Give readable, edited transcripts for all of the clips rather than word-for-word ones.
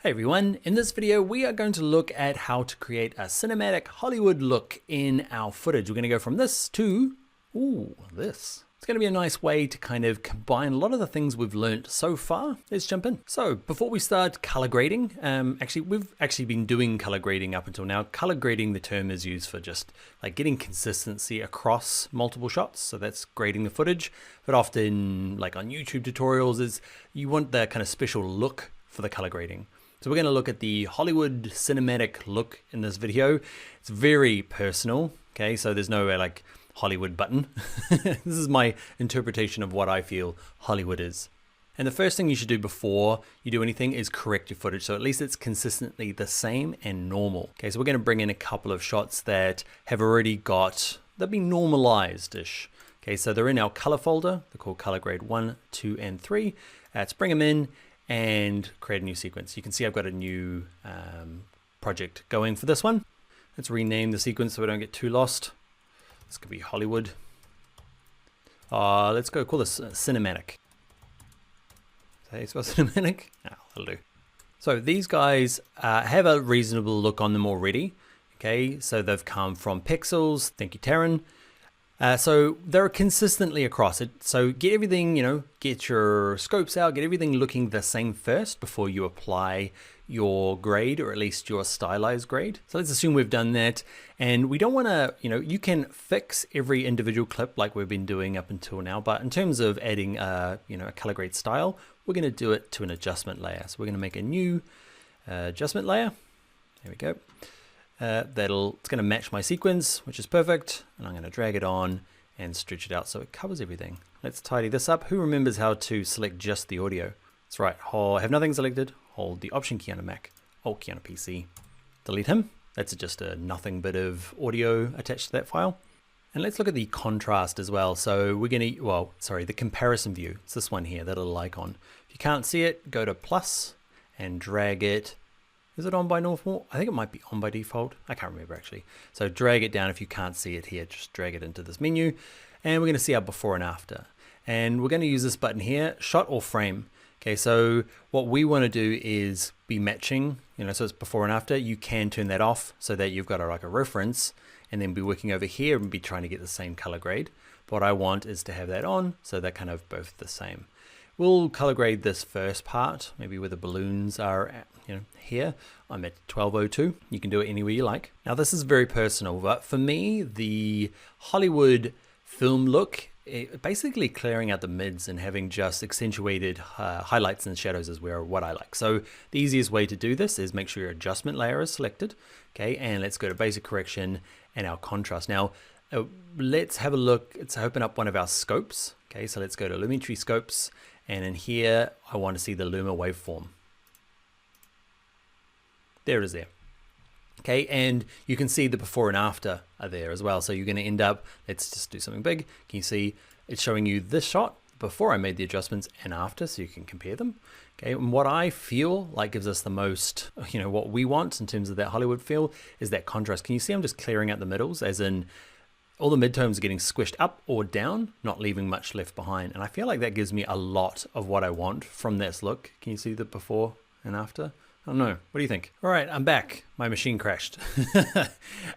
Hey everyone, in this video we are going to look at how to create a cinematic Hollywood look in our footage. We're going to go from this to, this. It's going to be a nice way to kind of combine a lot of the things we've learned so far. Let's jump in. So before we start color grading, we've actually been doing color grading up until now. Color grading, the term is used for just like getting consistency across multiple shots. So that's grading the footage, but often like on YouTube tutorials is you want the kind of special look for the color grading. So we're going to look at the Hollywood cinematic look in this video. It's very personal, okay? So there's no like Hollywood button. This is my interpretation of what I feel Hollywood is. And the first thing you should do before you do anything is correct your footage. So at least it's consistently the same and normal. Okay, so we're going to bring in a couple of shots that have already they've been normalized-ish. Okay, so they're in our color folder. They're called color grade 1, 2, and 3. Let's bring them in and create a new sequence. You can see I've got a new project going for this one. Let's rename the sequence so we don't get too lost. This could be Hollywood. Let's call this cinematic. Say it's got cinematic? Oh, that'll do. So these guys have a reasonable look on them already. Okay, so they've come from Pixels. Thank you, Taryn. So they're consistently across it. So get everything, get your scopes out, get everything looking the same first before you apply your grade, or at least your stylized grade. So let's assume we've done that, and we don't want to, you can fix every individual clip like we've been doing up until now. But in terms of adding, a color grade style, we're going to do it to an adjustment layer. So we're going to make a new adjustment layer. There we go. It's going to match my sequence, which is perfect. And I'm going to drag it on and stretch it out so it covers everything. Let's tidy this up. Who remembers how to select just the audio? That's right. Have nothing selected. Hold the Option key on a Mac, Alt key on a PC. Delete him. That's just a nothing bit of audio attached to that file. And let's look at the contrast as well. So we're going to, the comparison view. It's this one here, that little icon. If you can't see it, go to plus and drag it. Is it on by default? I think it might be on by default. I can't remember actually. So drag it down if you can't see it here. Just drag it into this menu. And we're going to see our before and after. And we're going to use this button here, shot or frame. Okay, so what we want to do is be matching, so it's before and after. You can turn that off so that you've got like a reference and then be working over here and be trying to get the same color grade. But what I want is to have that on so they're kind of both the same. We'll color grade this first part, maybe where the balloons are at, here. I'm at 1202. You can do it anywhere you like. Now this is very personal, but for me, the Hollywood film look, basically clearing out the mids and having just accentuated highlights and shadows is what I like. So the easiest way to do this is make sure your adjustment layer is selected. Okay, and let's go to basic correction and our contrast. Now let's have a look. Let's open up one of our scopes. Okay, so let's go to Lumetri scopes, and in here I want to see the Luma waveform. There it is there. Okay, and you can see the before and after are there as well. So you're going to end up, let's just do something big. Can you see it's showing you this shot before I made the adjustments and after, so you can compare them. Okay, and what I feel like gives us the most, what we want in terms of that Hollywood feel is that contrast. Can you see I'm just clearing out the middles, as in all the midtones are getting squished up or down, not leaving much left behind. And I feel like that gives me a lot of what I want from this look. Can you see the before and after? I don't know. What do you think? All right, I'm back. My machine crashed.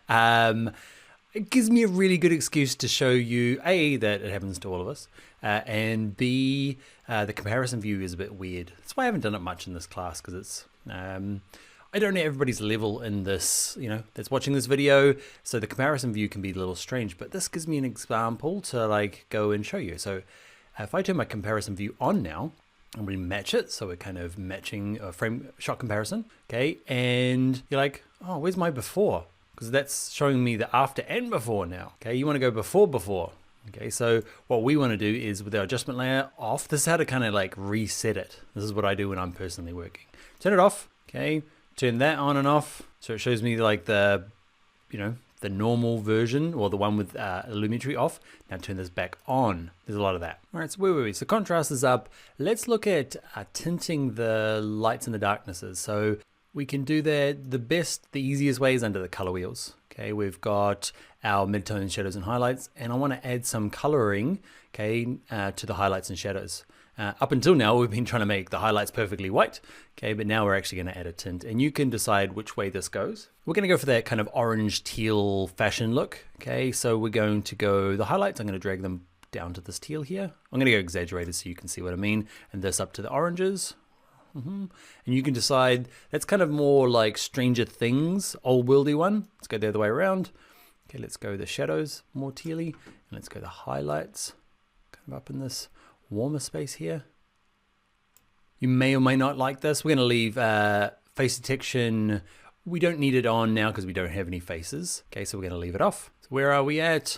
It gives me a really good excuse to show you, A, that it happens to all of us, and B, the comparison view is a bit weird. That's why I haven't done it much in this class, because it's, I don't know everybody's level in this, that's watching this video, so the comparison view can be a little strange, but this gives me an example to like go and show you. So if I turn my comparison view on now, and we match it, so we're kind of matching a frame shot comparison, okay? And you're like, oh, where's my before? Because that's showing me the after and before now, okay? You want to go before, okay? So what we want to do is with our adjustment layer off, this is how to kind of like reset it. This is what I do when I'm personally working. Turn it off, okay? Turn that on and off, so it shows me like the, the normal version, or the one with Lumetri off. Now turn this back on. There's a lot of that. All right, so where were we? So contrast is up. Let's look at tinting the lights and the darknesses. So we can do that. The easiest way is under the color wheels. Okay, we've got our midtone shadows and highlights, and I want to add some coloring, okay, to the highlights and shadows. Up until now, we've been trying to make the highlights perfectly white, okay, but now we're actually going to add a tint, and you can decide which way this goes. We're going to go for that kind of orange teal fashion look, okay, so we're going to go the highlights, I'm going to drag them down to this teal here. I'm going to go exaggerated so you can see what I mean, and this up to the oranges. And you can decide, that's kind of more like Stranger Things, old worldy one. Let's go the other way around. Okay, let's go the shadows more tealy, and let's go the highlights kind of up in this warmer space here. You may or may not like this. We're going to leave face detection. We don't need it on now because we don't have any faces. Okay, so we're going to leave it off. So where are we at?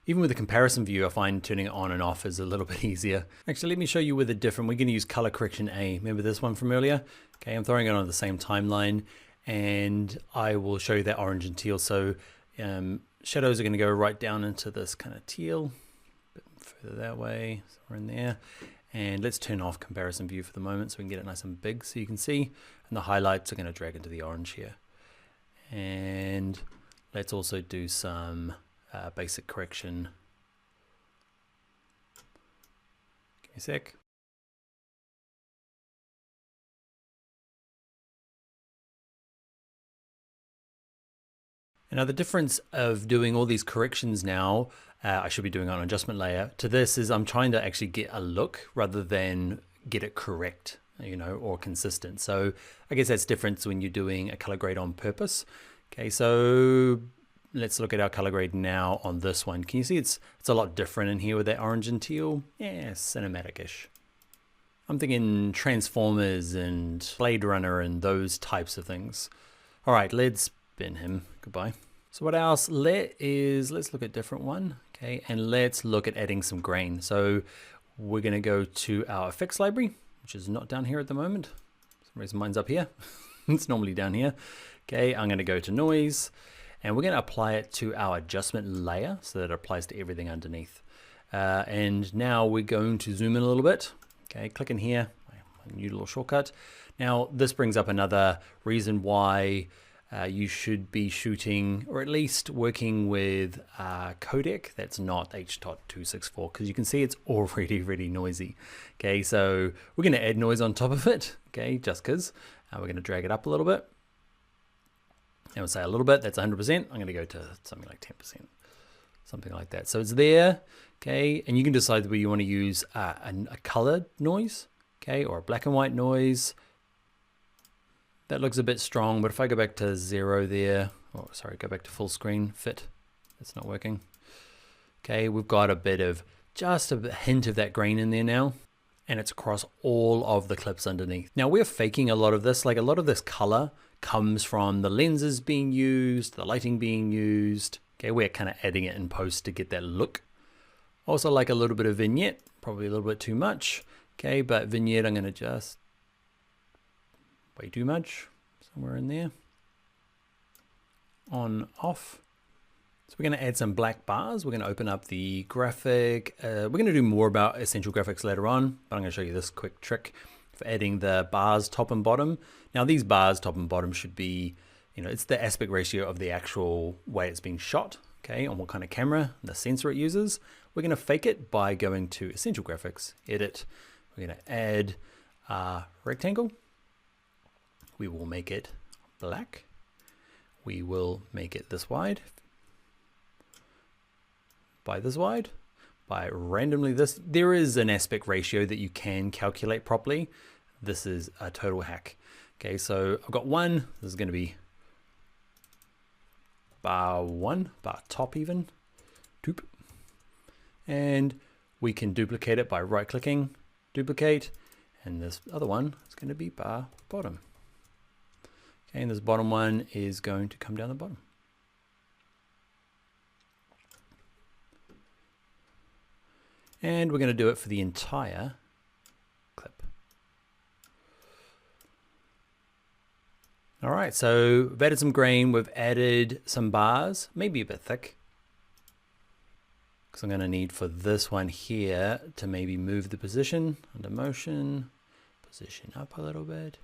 Even with the comparison view, I find turning it on and off is a little bit easier. Actually, let me show you with a different, we're going to use color correction A. Remember this one from earlier? Okay, I'm throwing it on the same timeline, and I will show you that orange and teal. So shadows are going to go right down into this kind of teal. Further that way, so we're in there, and let's turn off comparison view for the moment so we can get it nice and big so you can see, and the highlights are going to drag into the orange here. And let's also do some basic correction. Give me a sec. Now the difference of doing all these corrections now, I should be doing on an adjustment layer, to this is I'm trying to actually get a look rather than get it correct, you know, or consistent. So I guess that's different when you're doing a color grade on purpose. Okay, so let's look at our color grade now on this one. Can you see it's a lot different in here with that orange and teal? Yeah, cinematic-ish. I'm thinking Transformers and Blade Runner and those types of things. All right, let's bin him. Goodbye. So what else? Let's look at a different one. Okay, and let's look at adding some grain. So we're going to go to our effects library, which is not down here at the moment. For some reason mine's up here. It's normally down here. Okay, I'm going to go to noise, and we're going to apply it to our adjustment layer so that it applies to everything underneath. And now we're going to zoom in a little bit. Okay, click in here, my new little shortcut. Now this brings up another reason why you should be shooting, or at least working with a codec that's not H.264, because you can see it's already really noisy. Okay, so we're going to add noise on top of it, okay, just because. We're going to drag it up a little bit. And we'll say a little bit, that's 100%. I'm going to go to something like 10%, something like that. So it's there, okay, and you can decide whether you want to use a colored noise, okay, or a black and white noise. That looks a bit strong, but if I go back to 0 there, oh sorry, go back to full screen, fit, that's not working. Okay, we've got a bit of, just a hint of that grain in there now, and it's across all of the clips underneath. Now we're faking a lot of this, like a lot of this color comes from the lenses being used, the lighting being used. Okay, we're kind of adding it in post to get that look. Also like a little bit of vignette, probably a little bit too much. Okay, but vignette I'm gonna just, way too much, somewhere in there. On, off. So we're going to add some black bars. We're going to open up the graphic. We're going to do more about essential graphics later on, but I'm going to show you this quick trick for adding the bars top and bottom. Now these bars top and bottom should be, you know, it's the aspect ratio of the actual way it's being shot, okay, on what kind of camera, the sensor it uses. We're going to fake it by going to essential graphics, edit. We're going to add a rectangle. We will make it black. We will make it this wide, by this wide, by randomly this. There is an aspect ratio that you can calculate properly. This is a total hack. Okay, so I've got one. This is going to be bar 1, bar top even. Doop. And we can duplicate it by right clicking, duplicate, and this other one is going to be bar bottom. Okay, and this bottom one is going to come down the bottom. And we're going to do it for the entire clip. All right, so we've added some grain, we've added some bars, maybe a bit thick, because I'm going to need for this one here to maybe move the position under motion, position up a little bit.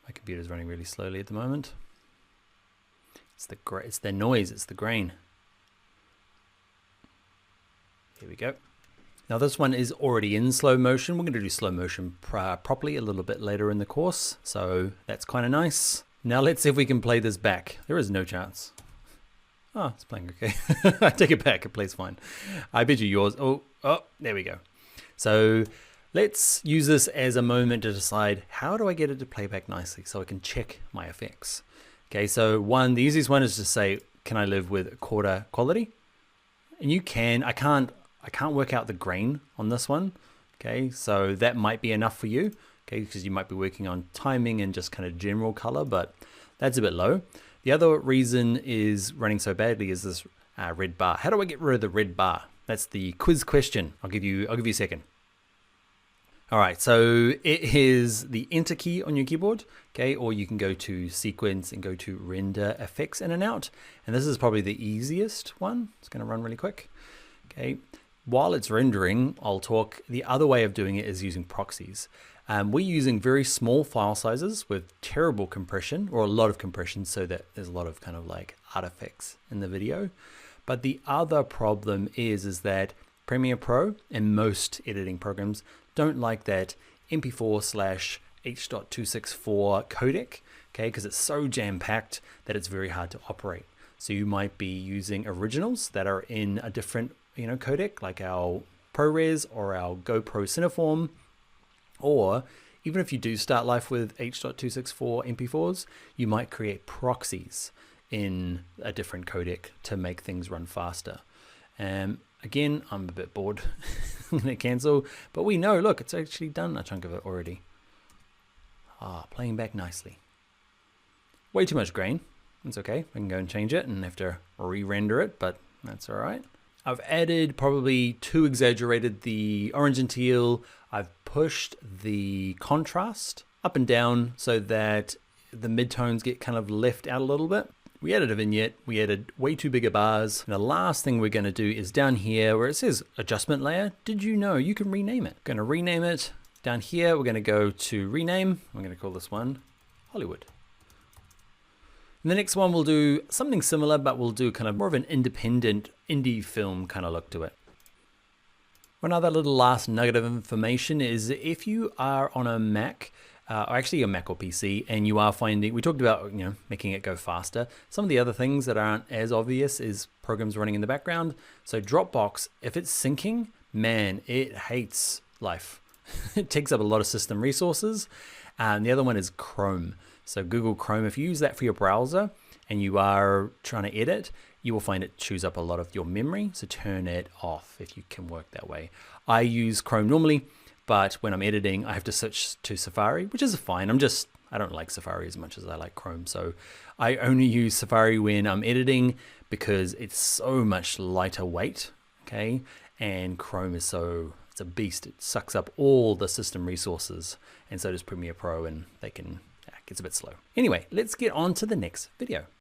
My computer's running really slowly at the moment. It's the noise, it's the grain. Here we go. Now this one is already in slow motion. We're going to do slow motion properly a little bit later in the course. So that's kind of nice. Now let's see if we can play this back. There is no chance. Oh, it's playing okay. I take it back, it plays fine. I bet you yours, oh, there we go. So let's use this as a moment to decide, how do I get it to play back nicely so I can check my effects? Okay, so the easiest one is to say, can I live with quarter quality? And you can. I can't work out the grain on this one. Okay, so that might be enough for you. Okay, because you might be working on timing and just kind of general color, but that's a bit low. The other reason is running so badly is this red bar. How do I get rid of the red bar? That's the quiz question. I'll give you a second. All right, so it is the enter key on your keyboard, okay, or you can go to sequence and go to render effects in and out. And this is probably the easiest one. It's gonna run really quick, okay. While it's rendering, I'll talk, the other way of doing it is using proxies. We're using very small file sizes with terrible compression, or a lot of compression, so that there's a lot of kind of like artifacts in the video. But the other problem is that Premiere Pro and most editing programs don't like that MP4/H.264 codec, okay, because it's so jam-packed that it's very hard to operate. So you might be using originals that are in a different, codec, like our ProRes or our GoPro Cineform, or even if you do start life with H.264 MP4s, you might create proxies in a different codec to make things run faster. Again, I'm a bit bored. I'm gonna cancel, but we know, look, it's actually done a chunk of it already. Playing back nicely. Way too much grain. It's okay. I can go and change it and have to re-render it, but that's all right. I've added, probably too exaggerated, the orange and teal. I've pushed the contrast up and down so that the midtones get kind of left out a little bit. We added a vignette, we added way too big a bars. And the last thing we're gonna do is down here where it says adjustment layer. Did you know you can rename it? Gonna rename it. Down here, we're gonna go to rename. I'm gonna call this one Hollywood. And the next one we'll do something similar, but we'll do kind of more of an independent indie film kind of look to it. One other little last nugget of information is if you are on a Mac, or actually a Mac or PC, and you are finding, we talked about, making it go faster. Some of the other things that aren't as obvious is programs running in the background. So Dropbox, if it's syncing, man, it hates life. It takes up a lot of system resources. And the other one is Chrome. So Google Chrome, if you use that for your browser and you are trying to edit, you will find it chews up a lot of your memory. So turn it off if you can work that way. I use Chrome normally, but when I'm editing, I have to switch to Safari, which is fine. I don't like Safari as much as I like Chrome. So I only use Safari when I'm editing because it's so much lighter weight, okay? And Chrome is it's a beast. It sucks up all the system resources, and so does Premiere Pro, and it gets a bit slow. Anyway, let's get on to the next video.